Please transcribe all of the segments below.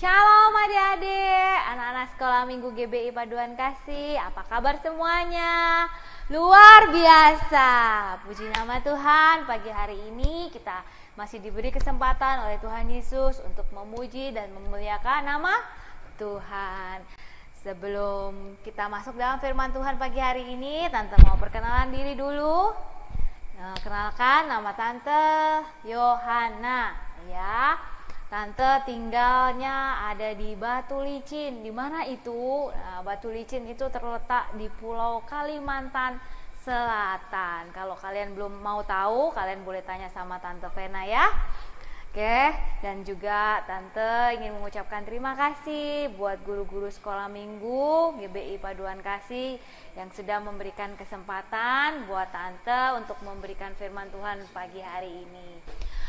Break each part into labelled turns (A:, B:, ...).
A: Shalom adik-adik, anak-anak sekolah minggu GBI Paduan Kasih. Apa kabar semuanya? Luar biasa. Puji nama Tuhan, pagi hari ini kita masih diberi kesempatan oleh Tuhan Yesus untuk memuji dan memuliakan nama Tuhan. Sebelum kita masuk dalam firman Tuhan pagi hari ini, Tante mau perkenalan diri dulu. Kenalkan, nama Tante Yohana, ya. Tante tinggalnya ada di Batu Licin. Di mana itu? Nah, Batu Licin itu terletak di Pulau Kalimantan Selatan. Kalau kalian belum mau tahu, kalian boleh tanya sama Tante Vena ya. Oke, dan juga Tante ingin mengucapkan terima kasih buat guru-guru sekolah minggu GBI Paduan Kasih yang sudah memberikan kesempatan buat Tante untuk memberikan firman Tuhan pagi hari ini.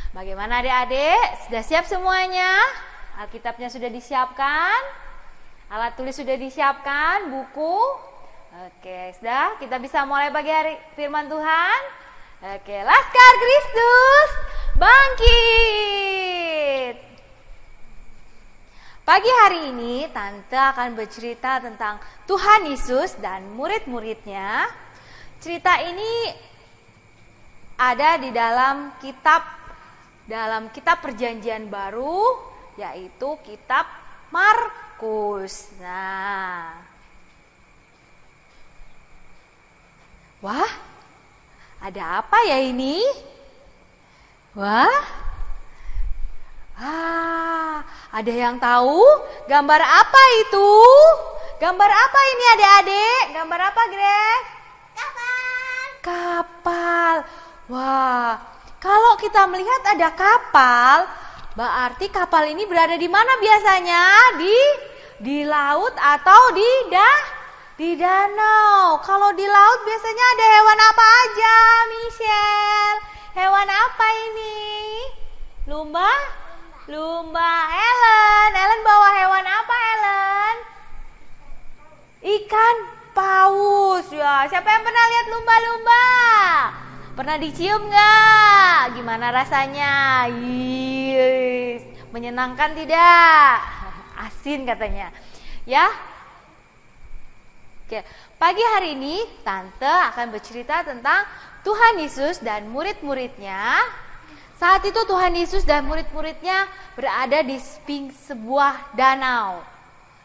A: Bagaimana adik-adik? Sudah siap semuanya? Alkitabnya sudah disiapkan? Alat tulis sudah disiapkan? Buku? Oke, sudah? Kita bisa mulai pagi hari firman Tuhan? Oke, Laskar Kristus bangkit! Pagi hari ini Tante akan bercerita tentang Tuhan Yesus dan murid-muridnya. Cerita ini ada di dalam kitab Perjanjian Baru, yaitu kitab Markus. Nah, wah, ada apa ya ini? Wah, ada yang tahu gambar apa itu? Gambar apa ini adik-adik? Gambar apa, Grace? Kapal. Wah, kalau kita melihat ada kapal, berarti kapal ini berada di mana biasanya? Di laut atau di danau. Kalau di laut biasanya ada hewan apa aja, Michelle? Hewan apa ini? Lumba? Lumba. Ellen bawa hewan apa, Ellen? Ikan paus. Ya, siapa yang pernah lihat lumba-lumba? Pernah dicium nggak? Gimana rasanya? Yes. Menyenangkan tidak? Asin katanya. Ya. Oke, pagi hari ini Tante akan bercerita tentang Tuhan Yesus dan murid-muridnya. Saat itu Tuhan Yesus dan murid-muridnya berada di sebuah danau.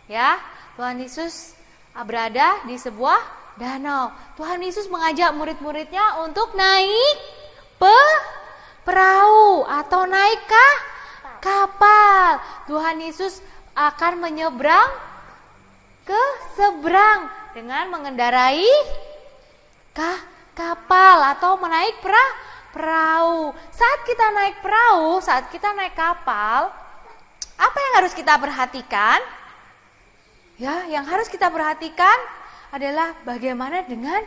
A: Ya, Tuhan Yesus berada di sebuah danau. Tuhan Yesus mengajak murid-muridnya untuk naik perahu atau naik kapal. Tuhan Yesus akan menyeberang ke seberang dengan mengendarai kapal atau menaik perahu. Saat kita naik perahu, saat kita naik kapal, apa yang harus kita perhatikan? Ya, yang harus kita perhatikan adalah bagaimana dengan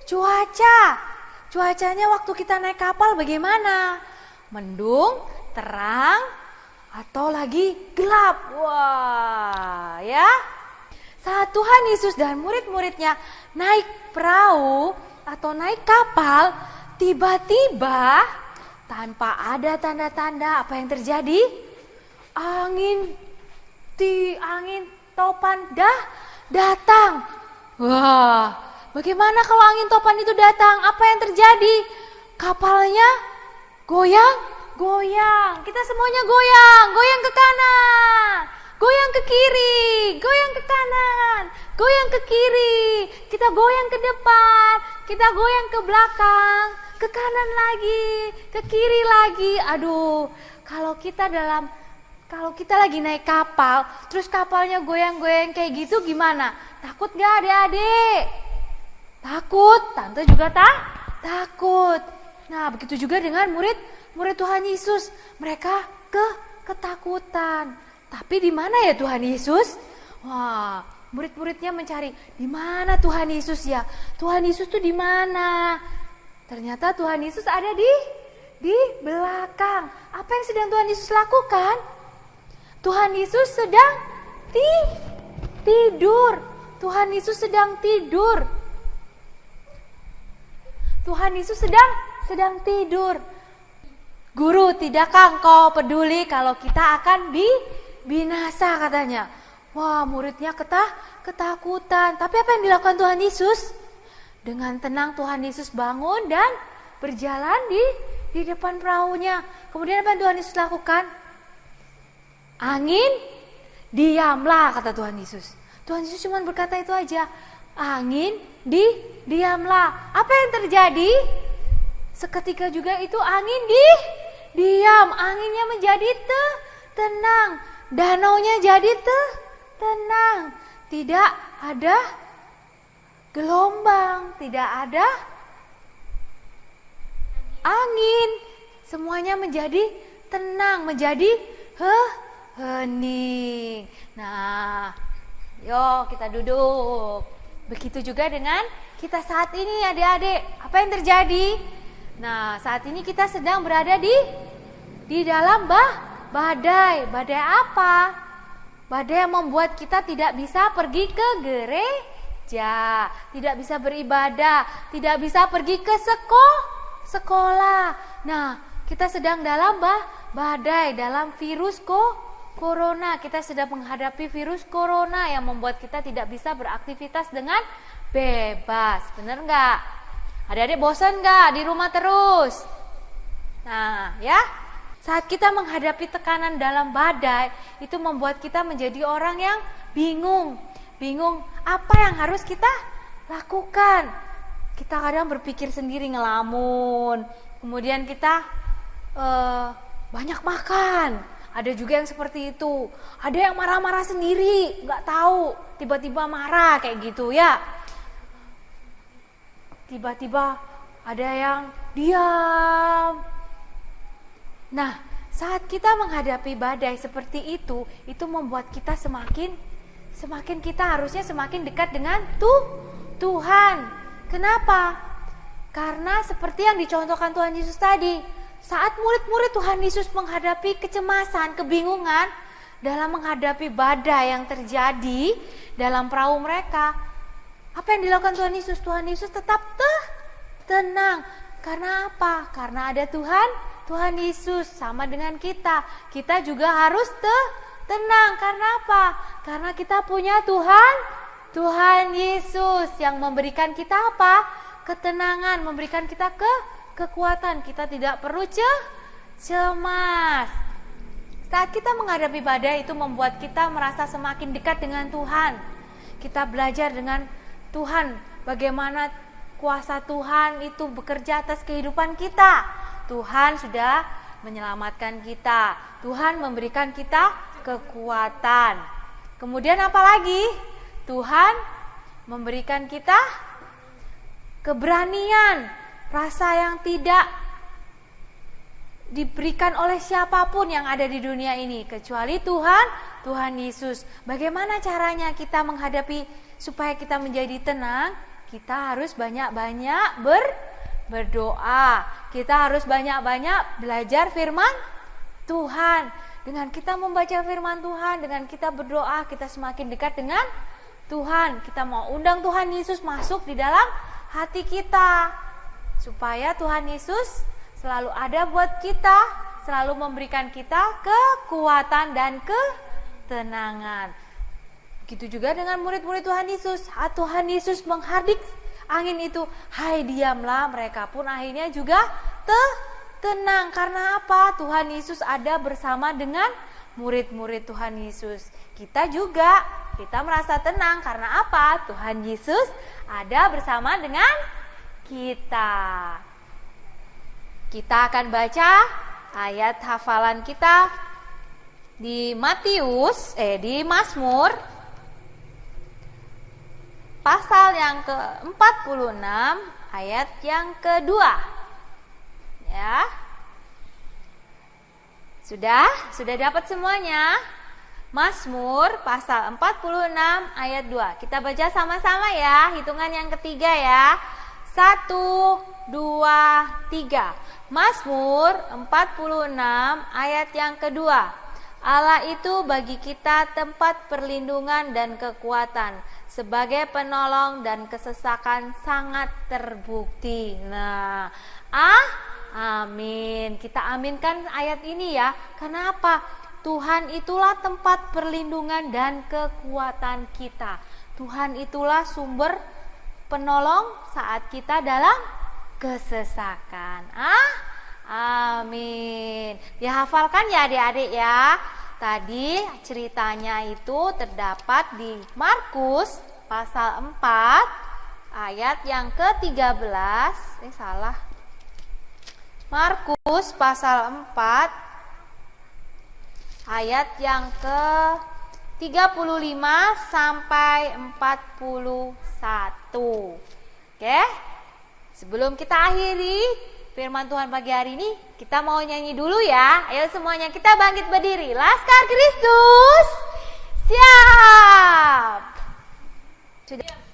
A: cuaca. Cuacanya waktu kita naik kapal bagaimana? Mendung, terang, atau lagi gelap? Wah, ya. Saat Tuhan Yesus dan murid-muridnya naik perahu atau naik kapal, tiba-tiba tanpa ada tanda-tanda apa yang terjadi? Angin topan datang. Wah, bagaimana kalau angin topan itu datang? Apa yang terjadi? Kapalnya goyang. Kita semuanya goyang ke kanan, goyang ke kiri, goyang ke kanan, goyang ke kiri. Kita goyang ke depan, kita goyang ke belakang, ke kanan lagi, ke kiri lagi. Aduh, kalau kita lagi naik kapal, terus kapalnya goyang-goyang kayak gitu gimana? Takut gak adik-adik? Takut, Tante juga takut. Nah, begitu juga dengan murid Tuhan Yesus. Mereka ketakutan. Tapi di mana ya Tuhan Yesus? Wah, murid-muridnya mencari, di mana Tuhan Yesus ya? Tuhan Yesus tuh di mana? Ternyata Tuhan Yesus ada di belakang. Apa yang sedang Tuhan Yesus lakukan? Tuhan Yesus sedang tidur. Tuhan Yesus sedang tidur. Tuhan Yesus sedang tidur. Guru, tidakkah engkau peduli kalau kita akan binasa katanya. Wah, muridnya ketakutan. Tapi apa yang dilakukan Tuhan Yesus? Dengan tenang Tuhan Yesus bangun dan berjalan di depan perahunya. Kemudian apa yang Tuhan Yesus lakukan? Angin, diamlah kata Tuhan Yesus. Tuhan Yesus cuma berkata itu aja. Angin, diamlah. Apa yang terjadi? Seketika juga itu angin diam. Anginnya menjadi tenang. Danaunya jadi tenang. Tidak ada gelombang, tidak ada angin. Semuanya menjadi tenang, menjadi hening. Nah, yuk kita duduk. Begitu juga dengan kita saat ini adik-adik. Apa yang terjadi? Nah, saat ini kita sedang berada di dalam badai. Badai apa? Badai yang membuat kita tidak bisa pergi ke gereja, tidak bisa beribadah, tidak bisa pergi ke sekolah. Nah, kita sedang dalam badai, dalam virus corona. Kita sedang menghadapi virus corona yang membuat kita tidak bisa beraktivitas dengan bebas. Bener nggak? Adik-adik bosan nggak di rumah terus? Nah, ya. Saat kita menghadapi tekanan dalam badai, itu membuat kita menjadi orang yang bingung. Bingung apa yang harus kita lakukan. Kita kadang berpikir sendiri, ngelamun. Kemudian kita banyak makan. Ada juga yang seperti itu. Ada yang marah-marah sendiri, nggak tahu. Tiba-tiba marah kayak gitu ya. Tiba-tiba ada yang diam. Nah, saat kita menghadapi badai seperti itu membuat kita semakin kita harusnya semakin dekat dengan Tuhan. Kenapa? Karena seperti yang dicontohkan Tuhan Yesus tadi, saat murid-murid Tuhan Yesus menghadapi kecemasan, kebingungan dalam menghadapi badai yang terjadi dalam perahu mereka, apa yang dilakukan Tuhan Yesus? Tuhan Yesus tetap tenang. Karena apa? Karena ada Tuhan Yesus sama dengan kita. Kita juga harus tenang. Karena apa? Karena kita punya Tuhan Yesus yang memberikan kita apa? Ketenangan, memberikan kita kekuatan. Kita tidak perlu cemas. Saat kita menghadapi badai itu membuat kita merasa semakin dekat dengan Tuhan. Kita belajar dengan Tuhan, bagaimana kuasa Tuhan itu bekerja atas kehidupan kita. Tuhan sudah menyelamatkan kita. Tuhan memberikan kita kekuatan. Kemudian apa lagi? Tuhan memberikan kita keberanian, rasa yang tidak diberikan oleh siapapun yang ada di dunia ini kecuali Tuhan Yesus. Bagaimana caranya kita menghadapi supaya kita menjadi tenang? Kita harus banyak-banyak berdoa. Kita harus banyak-banyak belajar firman Tuhan. Dengan kita membaca firman Tuhan, dengan kita berdoa, kita semakin dekat dengan Tuhan. Kita mau undang Tuhan Yesus masuk di dalam hati kita, supaya Tuhan Yesus selalu ada buat kita, selalu memberikan kita kekuatan dan ketenangan. Begitu juga dengan murid-murid Tuhan Yesus. Saat Tuhan Yesus menghardik angin itu, hai diamlah, mereka pun akhirnya juga tenang. Karena apa? Tuhan Yesus ada bersama dengan murid-murid Tuhan Yesus. Kita juga, kita merasa tenang. Karena apa? Tuhan Yesus ada bersama dengan kita. Kita akan baca ayat hafalan kita di Mazmur pasal yang ke-46 ayat yang kedua. Ya. Sudah dapat semuanya? Mazmur pasal 46 ayat 2. Kita baca sama-sama ya, hitungan yang ketiga ya. 1, 2, 3. Mazmur 46 ayat yang kedua. Allah itu bagi kita tempat perlindungan dan kekuatan, sebagai penolong dan kesesakan sangat terbukti. Nah, amin. Kita aminkan ayat ini ya. Kenapa? Tuhan itulah tempat perlindungan dan kekuatan kita. Tuhan itulah sumber penolong saat kita dalam kesesakan. Amin. Dihafalkan ya adik-adik ya. Tadi ceritanya itu terdapat di Markus pasal 4 ayat yang ke-13. Markus pasal 4 ayat yang ke-35 sampai 41. Oke? Sebelum kita akhiri firman Tuhan pagi hari ini, kita mau nyanyi dulu ya. Ayo semuanya kita bangkit berdiri. Laskar Kristus, siap. Sudah.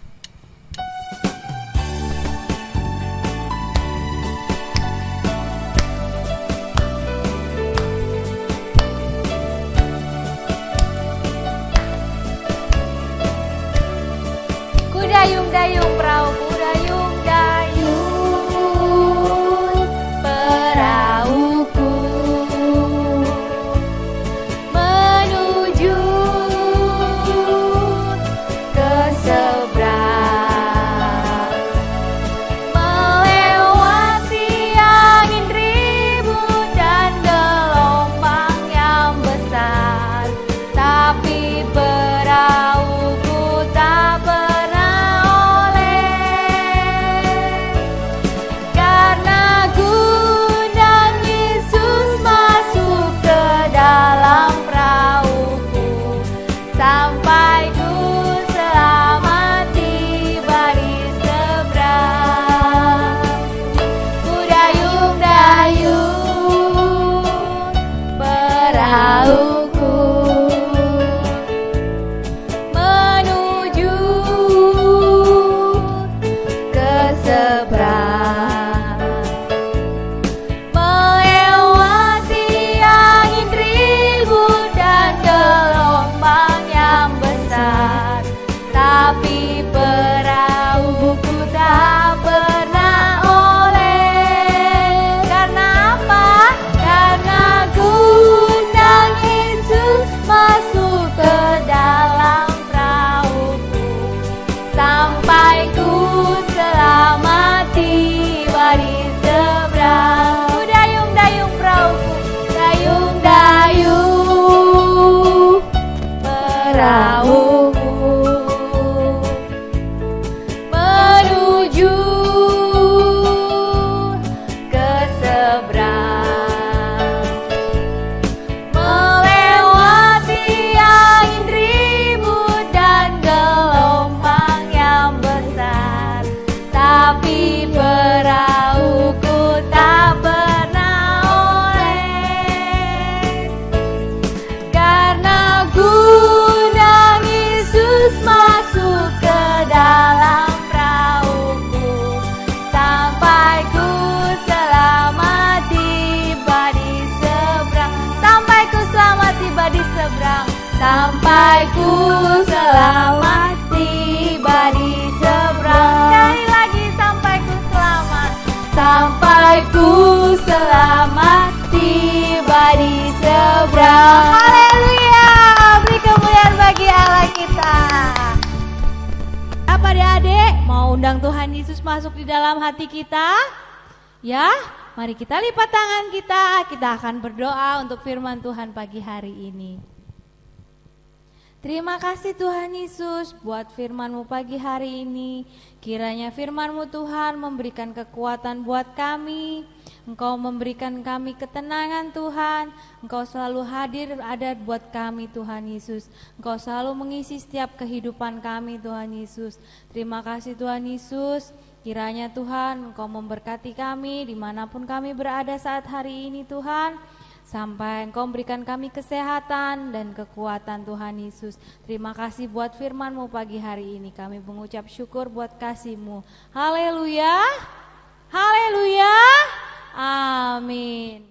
A: Dayung-dayung perahu, dayung-dayung perahuku menuju ke seberang, melewati angin ribut dan gelombang yang besar, tapi perahuku tak sampai ku selamat tiba di seberang. Sekali lagi, sampai ku selamat, sampai ku selamat tiba di seberang. Haleluya, beri kemuliaan bagi Allah kita. Apa adik-adik mau undang Tuhan Yesus masuk di dalam hati kita? Ya, mari kita lipat tangan kita akan berdoa untuk firman Tuhan pagi hari ini. Terima kasih Tuhan Yesus buat firman-Mu pagi hari ini. Kiranya firman-Mu Tuhan memberikan kekuatan buat kami. Engkau memberikan kami ketenangan Tuhan. Engkau selalu hadir ada buat kami Tuhan Yesus. Engkau selalu mengisi setiap kehidupan kami Tuhan Yesus. Terima kasih Tuhan Yesus. Kiranya Tuhan Engkau memberkati kami dimanapun kami berada saat hari ini Tuhan. Sampai Engkau memberikan kami kesehatan dan kekuatan Tuhan Yesus. Terima kasih buat firman-Mu pagi hari ini. Kami mengucap syukur buat kasih-Mu. Haleluya. Haleluya. Amin.